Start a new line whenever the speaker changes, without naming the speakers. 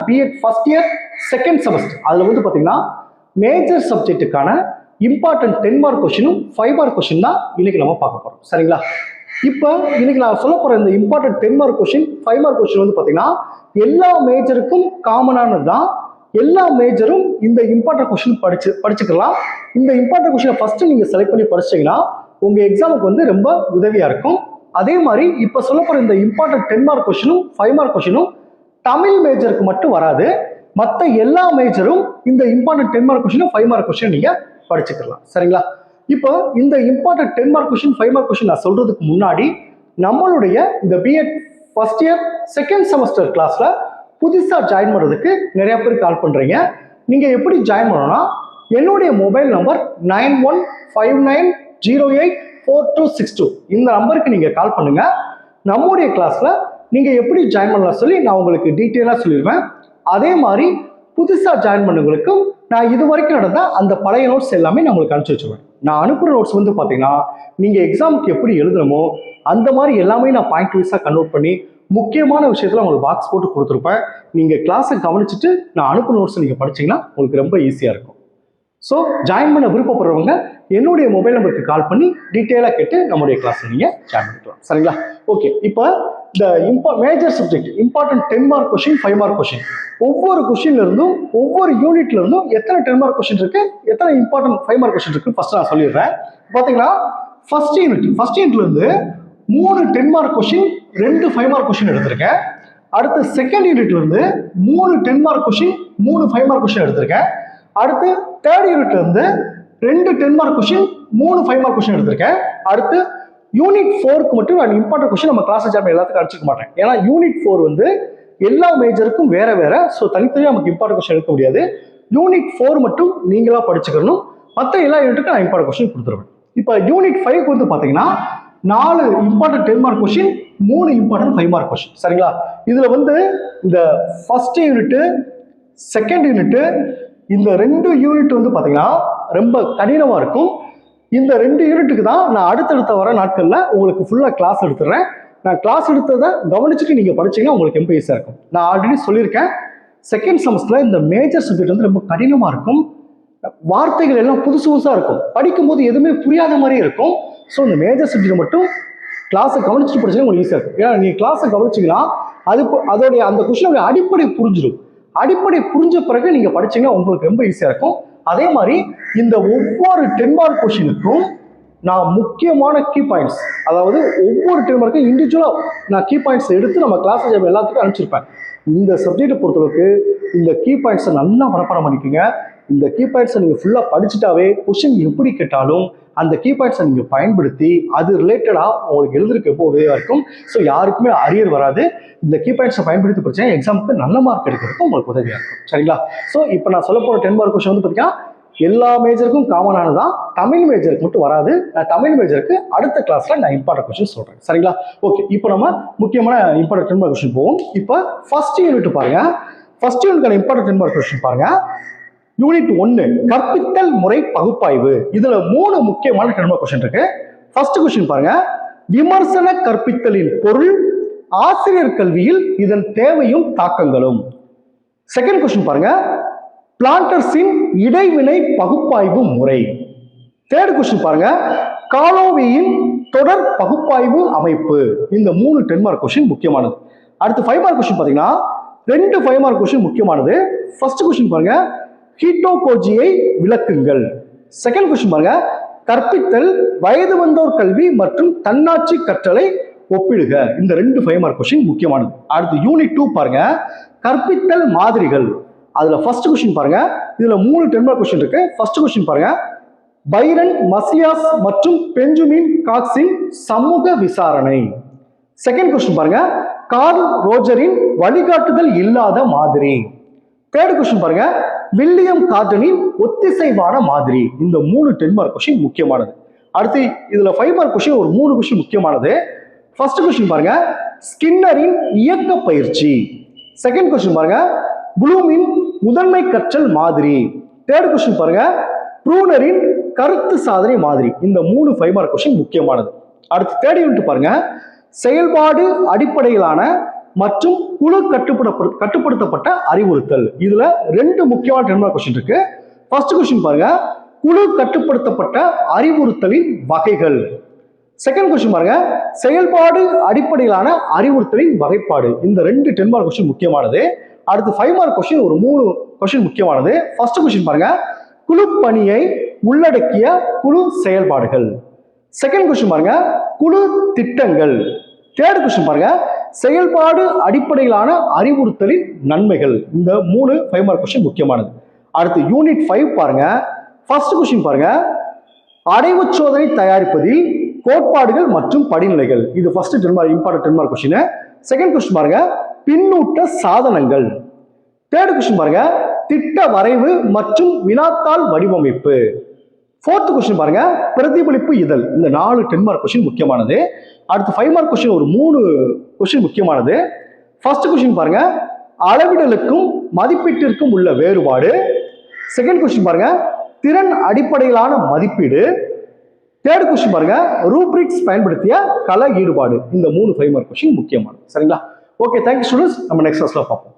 BEd first year second semester அதில் வந்து பார்த்தீங்கன்னா மேஜர் சப்ஜெக்ட்டுக்கான இம்பார்ட்டன்ட் 10 மார்க் கொஸ்டினும் 5 மார்க் கொஸ்டின் தான் இன்னைக்கு நம்ம பார்க்க போகிறோம். சரிங்களா? இப்போ இன்னைக்கு நான் சொல்ல போகிற இந்த important 10 mark question 5 mark question வந்து பார்த்தீங்கன்னா எல்லா மேஜருக்கும் காமனானது தான். எல்லா மேஜரும் இந்த இம்பார்ட்டன்ட் கொஸ்டின் படிச்சுக்கலாம். இந்த இம்பார்ட்டன்ட் கொஸ்டினை ஃபர்ஸ்ட் நீங்கள் செலக்ட் பண்ணி படிச்சிங்கன்னா உங்கள் எக்ஸாமுக்கு வந்து ரொம்ப உதவியாக இருக்கும். அதே மாதிரி இப்போ சொல்ல போகிற இந்த இம்பார்ட்டன்ட் 10 மார்க் கொஸ்டினும் 5 மார்க் கொஸ்டினும் தமிழ் மேஜருக்கு மட்டும் வராது. மற்ற எல்லா மேஜரும் இந்த இம்பார்ட்டன்ட் 10 மார்க் கொஸ்டினும் 5 மார்க் கொஸ்டின் நீங்கள் படிச்சுக்கலாம். சரிங்களா? இப்போ இந்த important 10 mark question 5 mark question நான் சொல்றதுக்கு முன்னாடி நம்மளுடைய இந்த B Ed first year second semester கிளாஸ்ல புதுசாக ஜாயின் பண்ணுறதுக்கு நிறைய பேர் கால் பண்ணுறீங்க. நீங்கள் எப்படி ஜாயின் பண்ணணும்னா என்னுடைய மொபைல் நம்பர் 9159084262 இந்த நம்பருக்கு நீங்கள் கால் பண்ணுங்க. நம்முடைய கிளாஸில் நீங்கள் எப்படி ஜாயின் பண்ணலாம் சொல்லி நான் உங்களுக்கு டீட்டெயிலாக சொல்லிடுவேன். அதே மாதிரி புதுசாக ஜாயின் பண்ணவங்களுக்கும் நான் இது வரைக்கும் நடந்த அந்த பழைய நோட்ஸ் எல்லாமே நான் உங்களுக்கு அனுப்பிச்சி வச்சுருவேன். நான் அனுப்புகிற நோட்ஸ் வந்து பார்த்தீங்கன்னா நீங்கள் எக்ஸாமுக்கு எப்படி எழுதணுமோ அந்த மாதிரி எல்லாமே நான் பாயிண்ட் வைஸாக கன்வெர்ட் பண்ணி முக்கியமான விஷயத்தில் உங்களுக்கு பாக்ஸ் போட்டு கொடுத்துருப்பேன். நீங்கள் கிளாஸை கவனிச்சுட்டு நான் அனுப்புகிற நோட்ஸை நீங்கள் படிச்சிங்கன்னா உங்களுக்கு ரொம்ப ஈஸியாக இருக்கும். ஸோ ஜாயின் பண்ண விருப்பப்படுறவங்க என்னுடைய மொபைல் நம்பருக்கு கால் பண்ணி டீட்டெயிலாக கேட்டு நம்முடைய கிளாஸில் நீங்கள் ஜாயின் பண்ணிக்கலாம். சரிங்களா? ஓகே, இப்போ இந்த major subject important 10 mark question 5 mark question ஒவ்வொரு கொஸ்டின்ல இருந்தும் ஒவ்வொரு யூனிட்ல இருந்தும் எத்தனை 10 மார்க் கொஸ்டின் இருக்கு, எத்தனை இம்பார்ட்டன்ட் 5 மார்க் கொஸ்டின் இருக்கு ஃபர்ஸ்ட் நான் சொல்லிடுறேன். பார்த்தீங்கன்னா ஃபர்ஸ்ட் யூனிட்ல இருந்து 3 10 மார்க் கொஸ்டின் 2 5 மார்க் கொஸ்டின் எடுத்திருக்கேன். அடுத்து செகண்ட் யூனிட்ல இருந்து 3 10 மார்க் கொஸ்டின் 3 5 மார்க் கொஸ்டின் எடுத்திருக்கேன். அடுத்து தேர்ட் யூனிட்ல இருந்து 2 10 மார்க் கொஸ்டின் 3 5 மார்க் கொஸ்டின் எடுத்திருக்கேன். அடுத்து யூனிட் 4க்கு மட்டும் நான் இம்பார்ட்டன்ட் கொஸ்டின் நம்ம கிளாஸ் ஜாயின் எல்லாத்துக்கும் அடிச்சுக்க மாட்டேன். ஏன்னா யூனிட் 4 வந்து எல்லா மேஜருக்கும் வேற வேற. ஸோ தனித்தனியாக நமக்கு இம்பார்ட்டன்ட் கொஸ்டின் எடுக்க முடியாது. யூனிட் 4 மட்டும் நீங்களா படிச்சுக்கணும். மற்ற எல்லா யூனிட்டுக்கும் நான் இம்பார்ட்டன்ட் கொஸ்டின் கொடுத்துருவேன். இப்போ யூனிட் 5க்கு வந்து பார்த்தீங்கன்னா 4 important 10 mark question 3 important 5 mark question. சரிங்களா? இதுல வந்து இந்த ஃபர்ஸ்ட் யூனிட் செகண்ட் யூனிட் இந்த 2 யூனிட் வந்து பார்த்தீங்கன்னா ரொம்ப கடினமாக இருக்கும். இந்த 2 யூனிட்டுக்கு தான் நான் அடுத்தடுத்த வர நாட்களில் உங்களுக்கு ஃபுல்லாக கிளாஸ் எடுத்துடுறேன். நான் கிளாஸ் எடுத்ததை கவனிச்சுட்டு நீங்கள் படிச்சீங்கன்னா உங்களுக்கு ரொம்ப ஈஸியாக இருக்கும். நான் ஆல்ரெடி சொல்லியிருக்கேன், செகண்ட் செமஸ்டரில் இந்த மேஜர் சப்ஜெக்ட் வந்து ரொம்ப கடினமாக இருக்கும். வார்த்தைகள் எல்லாம் புதுசு புதுசாக இருக்கும். படிக்கும்போது எதுவுமே புரியாத மாதிரியே இருக்கும். ஸோ இந்த மேஜர் சப்ஜெக்ட் மட்டும் கிளாஸை கவனிச்சுட்டு படிச்சா உங்களுக்கு ஈஸியாக இருக்கும். ஏன்னா நீங்கள் கிளாஸை கவனிச்சிங்கன்னா அதோடைய அந்த கொஸ்டினுடைய அடிப்படை புரிஞ்சிடும். அடிப்படை புரிஞ்ச பிறகு நீங்கள் படிச்சீங்கன்னா உங்களுக்கு ரொம்ப ஈஸியாக இருக்கும். அதே மாதிரி இந்த ஒவ்வொரு 10 மார்க் கொஸ்டினுக்கும் நான் முக்கியமான கீ பாயிண்ட்ஸ், அதாவது ஒவ்வொரு 10 மார்க்கும் இண்டிவிஜுவலாக நான் கீ பாயிண்ட்ஸ் எடுத்து நம்ம கிளாஸ் எல்லாத்துக்கும் அனுப்பிச்சிருப்பேன். இந்த சப்ஜெக்டை பொறுத்தளவுக்கு இந்த கீ பாயிண்ட்ஸை நல்லா மனப்பாடம் பண்ணிக்கோங்க. இந்த கீ பாயிண்ட்ஸை நீங்கள் ஃபுல்லாக படிச்சுட்டாவே கொஸ்டின் எப்படி கேட்டாலும் அந்த கீ பாயிண்ட்ஸை நீங்கள் பயன்படுத்தி அது ரிலேட்டடாக உங்களுக்கு எழுதுறதுக்கு எப்போ உதவியாக இருக்கும். ஸோ யாருக்குமே அரியர் வராது. இந்த கீ பாயிண்ட்ஸை பயன்படுத்தி படிச்சா எக்ஸாமுக்கு நல்ல மார்க் எடுக்கிறதுக்கு உங்களுக்கு உதவியாக இருக்கும். சரிங்களா? ஸோ இப்போ நான் சொல்ல போகிற 10 மார்க் கொஸ்டின் வந்து பார்த்தீங்கன்னா எல்லா மேஜருக்கும் காமனானதான். தமிழ் மேஜருக்கு மட்டும் வராது. நான் தமிழ் மேஜருக்கு அடுத்த கிளாஸ்ல நான் இம்பார்ட்டன்ட் கொஸ்டின் சொல்றேன். சரிங்களா? ஓகே, இப்போ நம்ம முக்கியமான இம்பார்ட்டன்ட் 10 மார்க் கொஸ்டின் போவோம். இப்போ ஃபர்ஸ்ட் யூனிட் பாருங்க. ஃபர்ஸ்ட் யூனிட்கான இம்பார்ட்டன்ட் 10 மார்க் கொஸ்டின் பாருங்க. யூனிட் 1 கற்பித்தல் முறை பகுப்பாய்வு. இதுல 3 முக்கியமான 10 மார்க் கொஸ்டின் இருக்கு. ஃபர்ஸ்ட் கொஸ்டின் பாருங்க, விமர்சன கற்பித்தலின் பொருள், ஆசிரியர் கல்வியில் இதன் தேவையும் தாக்கங்களும். செகண்ட் கொஸ்டின் பாருங்க, பிளான்டர்ஸின் இடைவினை பகுப்பாய்வு முறை. தேர்ட் கொஸ்டின் பாருங்க, காலோவியின் தொடர் பகுப்பாய்வு அமைப்பு. இந்த 3 10 மார்க் கொஸ்டின் முக்கியமானது. அடுத்து 5 மார்க் கொஸ்டின் பாத்தீங்கன்னா 2 5 மார்க் கொஸ்டின் முக்கியமானது. ஃபர்ஸ்ட் கொஸ்டின் பாருங்க, ஹீட்டோகோஜியை விளக்குங்கள். செகண்ட் கொஸ்டின் பாருங்க, கற்பித்தல், வயது வந்தோர் கல்வி மற்றும் தன்னாட்சி கற்றலை ஒப்பிடுக. இந்த 2 5 மார்க் கொஸ்டின் முக்கியமானது. அடுத்து யூனிட் 2 பாருங்க, கற்பித்தல் மாதிரிகள். அதுல ஃபர்ஸ்ட் கொஸ்டின் பாருங்க, இதுல 3 10 மார்க் கொஸ்டின் இருக்கு. ஃபர்ஸ்ட் கொஸ்டின் பாருங்க, பைரன் மசியாஸ் மற்றும் பெஞ்சமின் காக்ஸின் சமூக விசாரணை. செகண்ட் கொஸ்டின் பாருங்க, கார்ல் ரோஜரின் வழிகாட்டுதல் இல்லாத மாதிரி. தேர்ட் கொஸ்டின் பாருங்க, வில்லியம் கார்டனின் ஒத்திசைவான மாதிரி. இந்த 3 10 மார்க் கொஸ்டின் முக்கியமானது. அடுத்து இதுல 5 மார்க் கொஸ்டின் ஒரு 3 கொஸ்டின் முக்கியமானது. ஃபர்ஸ்ட் கொஸ்டின் பாருங்க, ஸ்கின்னரின் இயக்க பயிற்சி. செகண்ட் கொஸ்டின் பாருங்க, ப்ளூமின் முதன்மை கற்றல் மாதிரி. தேர்ட் கொஸ்டின் பாருங்க, ப்ரூனரின் கருத்து சாதனை மாதிரி. இந்த 3 5 மார்க் கொஸ்டின் முக்கியமானது. அடுத்து தேர்ட் யூனிட் பாருங்க, செயல்பாடு அடிப்படையிலான மற்றும் குழு கட்டுப்படுத்தப்பட்ட அறிவுறுத்தல். இதுல ரெண்டு முக்கியமான 10 மார்க் கொஸ்டின் இருக்கு. ஃபர்ஸ்ட் கொஸ்டின் பாருங்க, குழு கட்டுப்படுத்தப்பட்ட அறிவுறுத்தலின் வகைகள். செகண்ட் கொஸ்டின் பாருங்க, செயல்பாடு அடிப்படையிலான அறிவுறுத்தலின் வகைப்பாடு. இந்த ரெண்டு 10 மார்க் கொஸ்டின் முக்கியமானது. அடுத்து 5 மார்க் கொஸ்டின் ஒரு 3 கொஸ்டின் முக்கியமானது. ஃபர்ஸ்ட் கொஸ்டின் பாருங்க, குழு பணியை உள்ளடக்கிய குழு செயல்பாடுகள். செகண்ட் கொஸ்டின் பாருங்க, குழு திட்டங்கள். தேர்ட் கொஸ்டின் பாருங்க, செயல்பாடு அடிப்படையிலான அறிவுறுத்தலின் நன்மைகள். இந்த 3 5 மார்க் கொஸ்டின் முக்கியமானது. அடுத்து யூனிட் 5 பாருங்க. ஃபர்ஸ்ட் கொஸ்டின் பாருங்க, அடைவு சோதனை தயாரிப்பதில் கோட்பாடுகள் மற்றும் படிநிலைகள். இது first 10 mark important 10 mark question. Second question பாருங்க, பின்னூட்ட சாதனங்கள். தேர்ட் கொஸ்டின் பாருங்க, திட்ட வரைவு மற்றும் வினாத்தாள் வடிவமைப்பு. ஃபோர்த் கொஸ்டின் பாருங்க, பிரதிபலிப்பு இதழ். இந்த 4 10 மார்க் கொஸ்டின் முக்கியமானது. அடுத்து 5 மார்க் கொஸ்டின் ஒரு 3 கொஸ்டின் முக்கியமானது. ஃபர்ஸ்ட் கொஸ்டின் பாருங்க, அளவிடலுக்கும் மதிப்பீட்டிற்கும் உள்ள வேறுபாடு. செகண்ட் கொஸ்டின் பாருங்க, திறன் அடிப்படையிலான மதிப்பீடு. தேர்ட் கொஸ்டின் பாருங்க, ரூப்ரிக்ஸ் பயன்படுத்திய கள ஈடுபாடு. இந்த 3 5 மார்க் கொஸ்டின் முக்கியமானது. சரிங்களா? Okay, thank you students. நம்ம நெக்ஸ்ட் கிளாஸ்ல பார்ப்போம்.